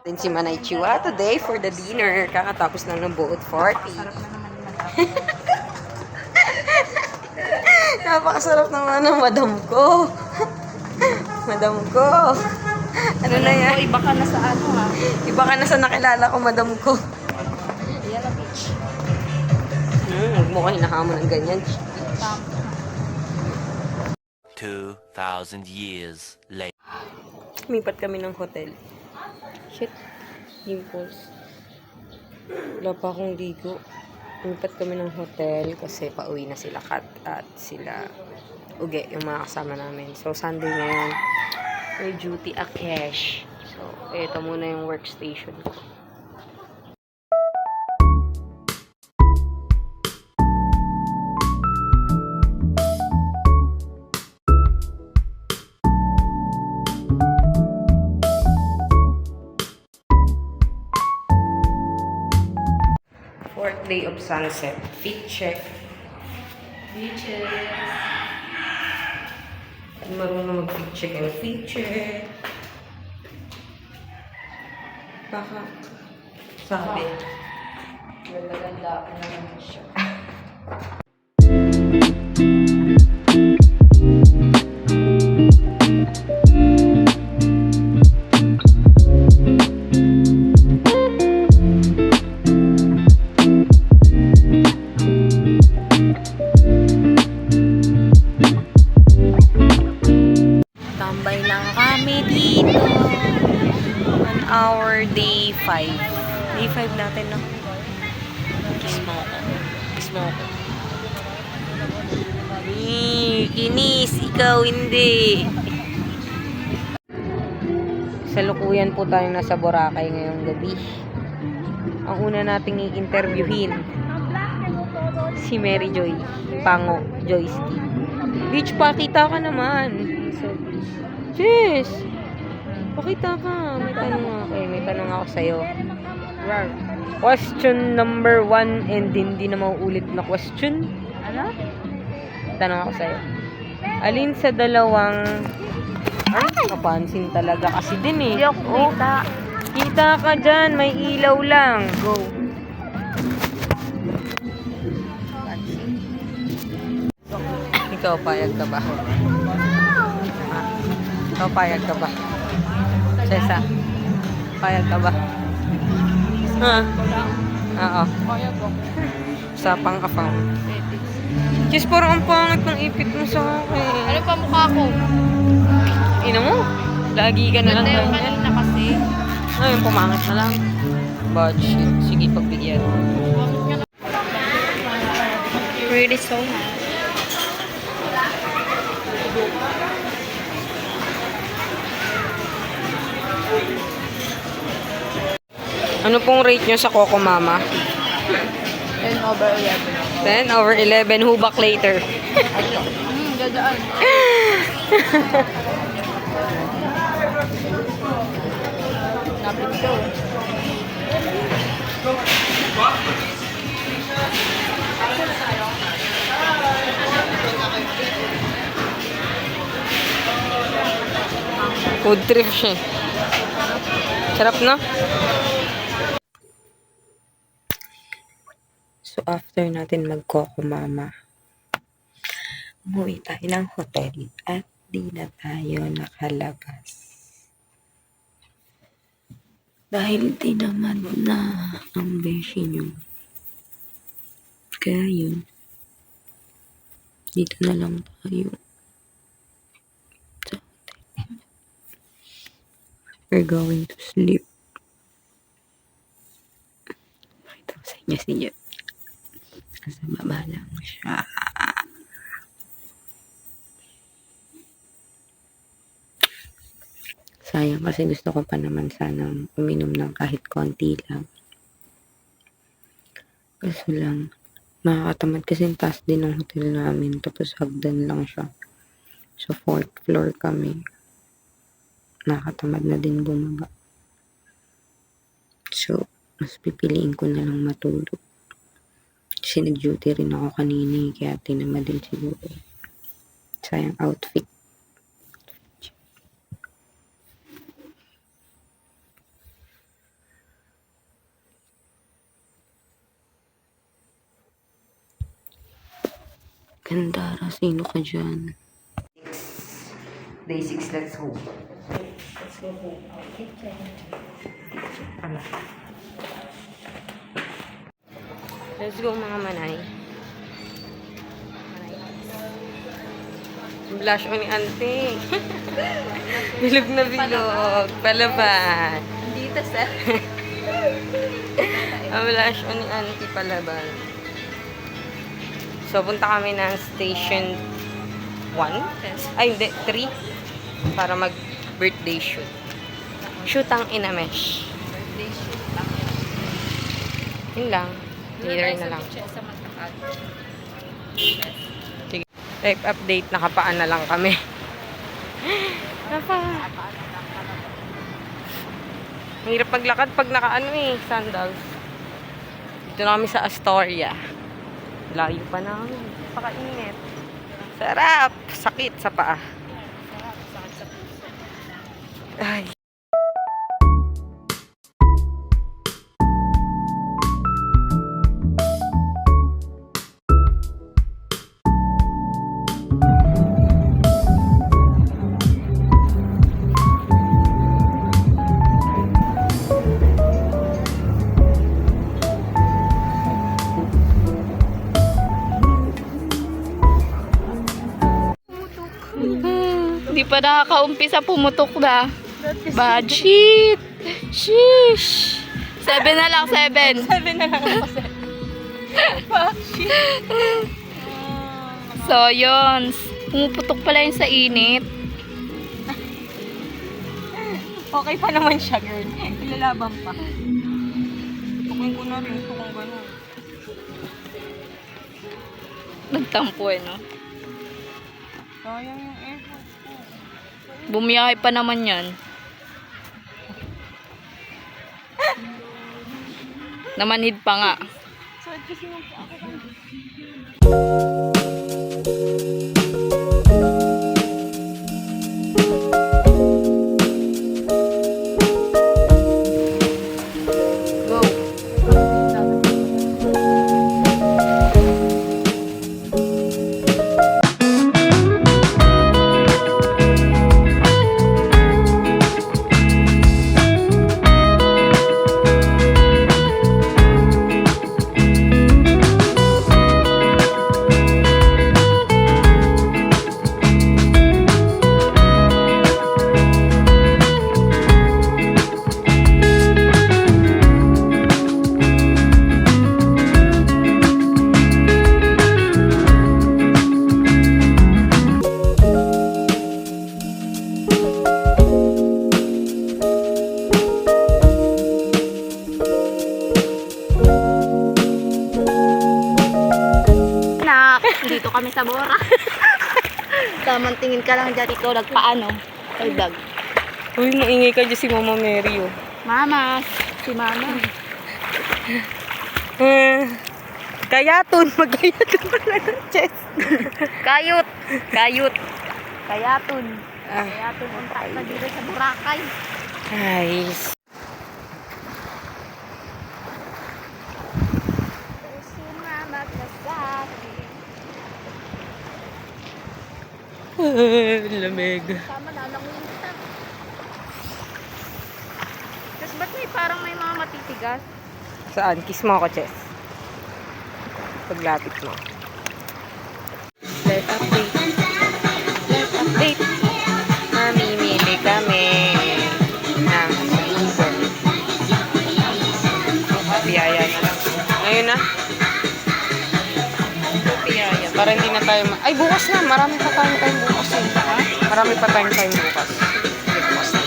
Din si Manay Chua today for the dinner. Kakatapos lang ng buot 40. Napakasarap naman ng madam ko. Madam ko. Ano na yan? Iba ka na sa ano ha? Iba ka na sa nakilala ko, madam ko. Yellow Beach. Huwag mo kayo hinahamon ng ganyan. 2,000 years later. Lumipat kami ng hotel. Shit. Dimples. Wala pa akong ligo. Lumipat kami ng hotel kasi pauwi na sila Kat at sila Uge, yung mga kasama namin. So, Sunday ngayon. May duty a cash. So, ito muna yung workstation ko. Fourth day of sunset. Fit check. Beaches. Marunong mag-fit check and fit check. Baka. Sabi. Ganda-ganda. Ano naman siya. Tambay lang kami dito. 1 hour, day 5. Day 5 natin, no? Kiss mo ako. Kiss mo ako. Kinis, ikaw hindi. Salukuyan po tayong nasa Boracay ngayong gabi. Ang una nating i-interviewin si Mary Joy Pango Joyski. Beach, pakita ka naman. Jess, pakita ka. May tanong ako May tanong ako sa'yo. Question number 1 and hindi na mauulit na question. Ano? Tanong ako sa'yo. Alin sa dalawang... Ay, kapansin talaga kasi din eh. Hindi ako kita. Kita ka dyan. May ilaw lang. Go. Ikaw, payag ka ba? Ikaw, payag ka ba? Chesa, payag ka ba? Ha? Oo. Kaya ko. Sapang ka pa. Diyos, parang ang pangit ng ipit mo sa akin. Ano pa mukha ko? Ina mo, lagi ka na lang Ganda yung ganyan. kanina kasi. Ayun, pumangit na lang. But shit, sige, pagbigyan. Pretty so nice. Ano pong rate nyo sa Coco Mama? 10/11. 10 over 11, hubak later. Dadaan. Napit ko. Food trip siya. Sarap, no? So, after natin mag-Coco Mama, umuwi tayo ng hotel at di na tayo nakalabas. Dahil di naman na ang beshi nyo. Kaya yun, dito na lang tayo. Sa hotel. We're going to sleep. Pakita ko sa inyo si Jep. Nasa baba lang siya. Sayang kasi gusto ko pa naman sanang uminom ng kahit konti lang. Kaso lang, makakatamad kasi yung taas din ng hotel namin. Tapos hagdan lang siya. So, 4th floor kami. Nakakatamad na din bumaba. So, mas pipiliin ko na lang matulog. Kasi nag-duty rin ako kanina kaya tinamad din siguro. Sayang outfit. Gandara, sino ka dyan? Day 6, let's go. Let's go home. Let's go mga manay. Blush on ni ante. Bilog na bilog. Palaban. Dito, sir. Ang blush on ni ante palaban. So, punta kami ng station 1. Ay, hindi. 3. Para mag-birthday shoot. Shoot ang Inamesh. Birthday shoot lang. Yun lang. Later na lang. Sa Matacad. Sige. Life update. Nakapaan na lang kami. Mahirap paglakad pag nakaano sandals. Dito na kami sa Astoria. Layo pa namin. Pakainit. Sarap. Sakit sa paa. Sakit sa puso. Ay. Hindi pa nakakaumpisa, pumutok na. Budget! Sheesh! 7 na lang, 7. 7 na lang ako sa So, yun. Pumuputok pala yun sa init. Okay pa naman siya, girl. Ilalaban pa. Tukuin ko na rin ito kung gano'n. Nagtampo no? Sayang yung airport ko. Bumiyahe pa naman yan. Namanhid pa nga. So, kasi yung ako kan. Go. Dito kami sa Bora. Tamang tingin ka lang dyan ito, nagpaano. Ay, dag. Uy, maingay ka dyan si Mama Mary, oh. Mama, si Mama. Kayaton, mag-kayaton pala ng chest. Kayut. Kayut. Kayatun. Ah. Kayatun. Unta na dito sa Boracay. Guys. Si Mama kasaki. Lamig. Tama na lang yung kita. Tapos ba't parang may mga matitigas? Saan? Kiss mo ako, Chess. Paglapit mo. Let's update. Let's update. Mamimili kami ng Uber. Piyaya na lang. Ngayon na. Piyaya. Para hindi na tayo ay, bukas na. Marami pa tayong time bukas eh. Ha? Marami pa tayong time bukas. Bukas na.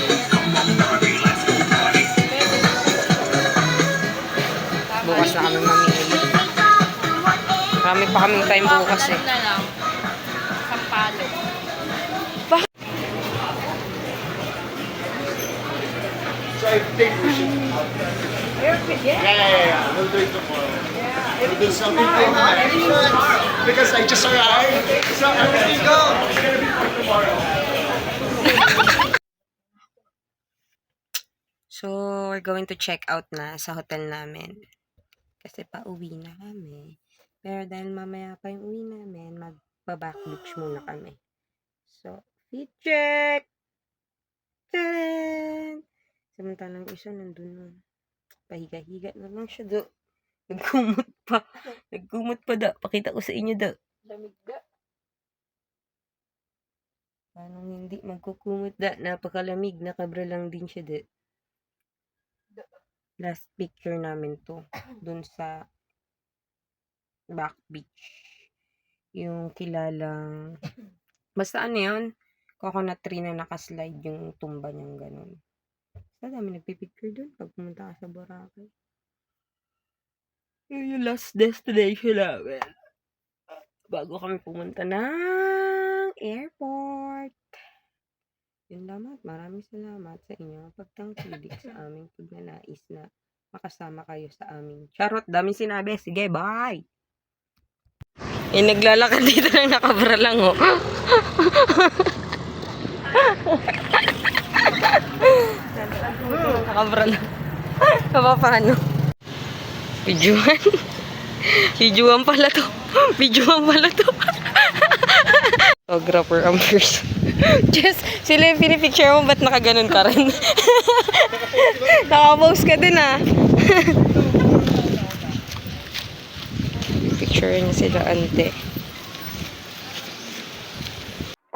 Bukas na kami mamimili. Marami pa kaming time bukas eh. Na lang. Sampalo. So I think we should. Yeah. We'll do it tomorrow. We'll do something tonight. Because I just arrived. So I'm ready to go. It's gonna be for tomorrow. So, we're going to check out na sa hotel namin. Kasi pauwi na kami. Pero dahil mamaya pa yung uwi namin, magpa-back beach muna kami. So, fit check! Tadaan! Samantalang isa nandun na. Pahiga-higa na lang siya do. Nagkumot pa. Nagkumot pa da. Pakita ko sa inyo da. Lamig da. Paano hindi magkukumot da? Napakalamig. Nakabra lang din siya da. Last picture namin to. Dun sa back beach. Yung kilalang basta ano yun? Coconut tree na nakaslide yung tumba niyang ganun. Basta dami nagpipicture dun pag pumunta ka sa Boracay. Yun yung last destination namin. Bago kami pumunta ng airport. Yun lamang. Maraming salamat sa inyo pagtangkilik sa aming pagnanais na makasama kayo sa aming charot. Daming sinabi. Sige, bye! Naglalakad dito ng nakabra lang, oh. Nakabra lang. Paano? Videoan. Videoan pala to. Videoan pala to. Photographer ang first. Just, sila yung pinipicture mo, ba't nakaganon ka rin? Nakapost ka din, ah. Picture niya sila, ante.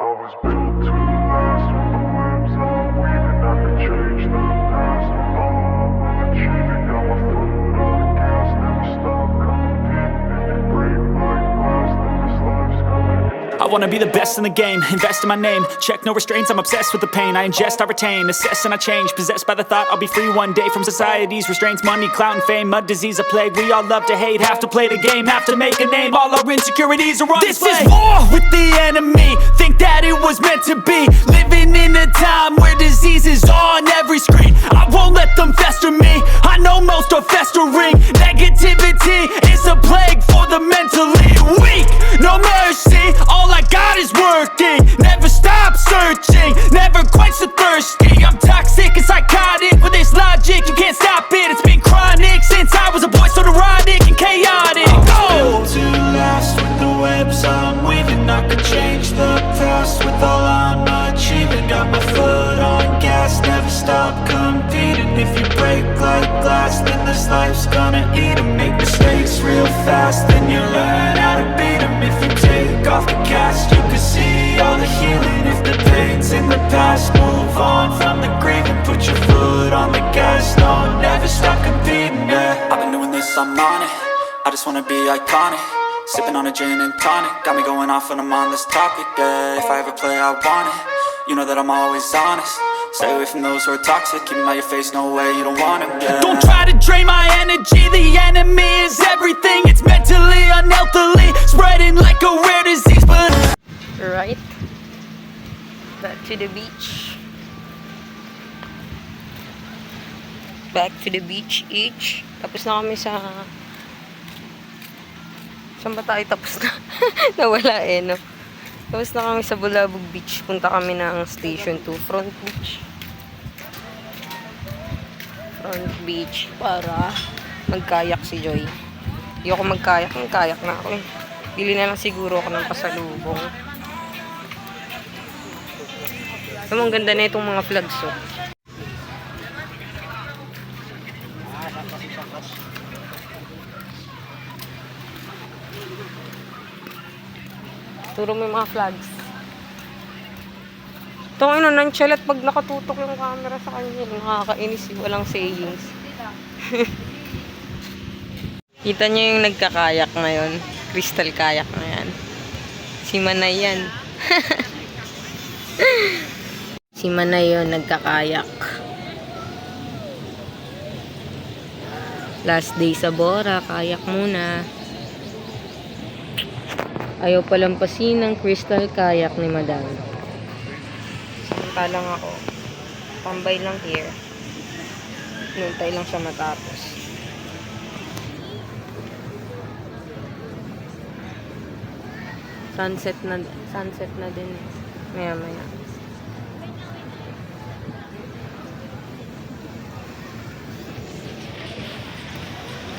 I was built to last with the webs I'm weaving. I could change the past with all I'm achieving. Got my foot on the gas, never stop competing. If you break like glass, then this life's gonna end. I wanna be the best in the game, invest in my name. Check no restraints, I'm obsessed with the pain. I ingest, I retain, assess and I change. Possessed by the thought I'll be free one day from society's restraints. Money, clout and fame, a disease, a plague. We all love to hate, have to play the game, have to make a name. All our insecurities are on display. This is war with the enemy. Think that it was meant to be. Living in a time where disease is on every screen. I won't let them fester me. I know most are festering. Negativity is a plague for the mentally weak. No mercy, all I got is working. Never stop searching, never quench the thirsty. I'm toxic and psychotic with this logic. You can't stop it, it's been chronic since I was a boy, so neurotic and chaotic. Go! To last with the webs I'm weaving. I could change the past with all I'm achieving. Got my foot on gas, never stop competing. If you break like glass, then this life's gonna eat 'em. Make mistakes real fast, then you learn how to beat 'em. If you take off the cast, you can see all the healing. If the pain's in the past, move on from the grave and put your foot on the gas. No, never stop competing, yeah. I've been doing this, I'm on it. I just wanna be iconic. Sipping on a gin and tonic. Got me going off when I'm on this topic, yeah. If I ever play, I want it. You know that I'm always honest. Stay away from those who are toxic. Keep 'em out your face, no way, you don't want it, yeah. Don't try to drain my energy. The enemy is everything. It's mentally, unhealthily spreading like a rare disease, but Right. Back to the beach. Back to the beach each. Tapos na kami sa... Saan ba tayo tapos na? Nawala eh, no? Tapos na kami sa Bulabog Beach. Punta kami ng Station 2. Front Beach. Front Beach. Para magkayak si Joy. Hindi ako magkayak. Magkayak na ako eh. Bili na lang siguro ako ng pasalubong. Ang ganda na itong mga flags, oh. Turo mo yung mga flags. Ito ngayon, nonchalant pag nakatutok yung camera sa kanya. Nakakainis, walang sayings. Kita niyo yung nagkakayak ngayon. Crystal kayak na yan. Si Manay yan. Si Manay yun, nagkakayak. Last day sa Bora, kayak muna. Ayaw palampasin ng crystal kayak ni Madam. Samantalang ako, tambay lang here. Nuntay lang siya matapos. Sunset na din. Maya.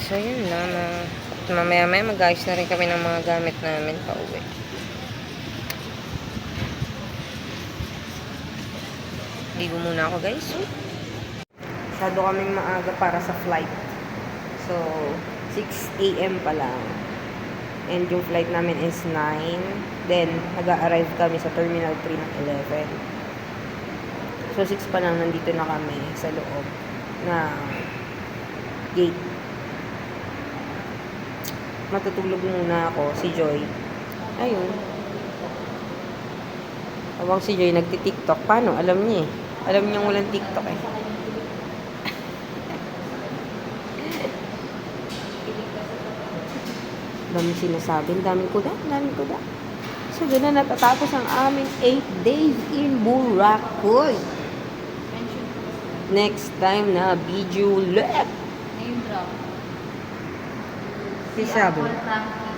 So yun lang. Mamaya mag-ayos na rin kami ng mga gamit namin pa uwi. Ligo muna ako, guys. Masyado kaming maaga para sa flight. So, 6 a.m. pa lang. And yung flight namin is 9. Then, nag-arrive kami sa Terminal 3 ng 11. So, 6 pa lang nandito na kami sa loob na gate. Matutulog muna ako, si Joy. Ayun. Habang si Joy nagti-TikTok. Paano? Alam niya eh. Alam niyang walang TikTok eh. Daming sinasabi. Daming kuda. So, doon na natatapos ang aming 8 days in Boracay. Next time na video ulit. Name drop. Si Shabu. Frankie.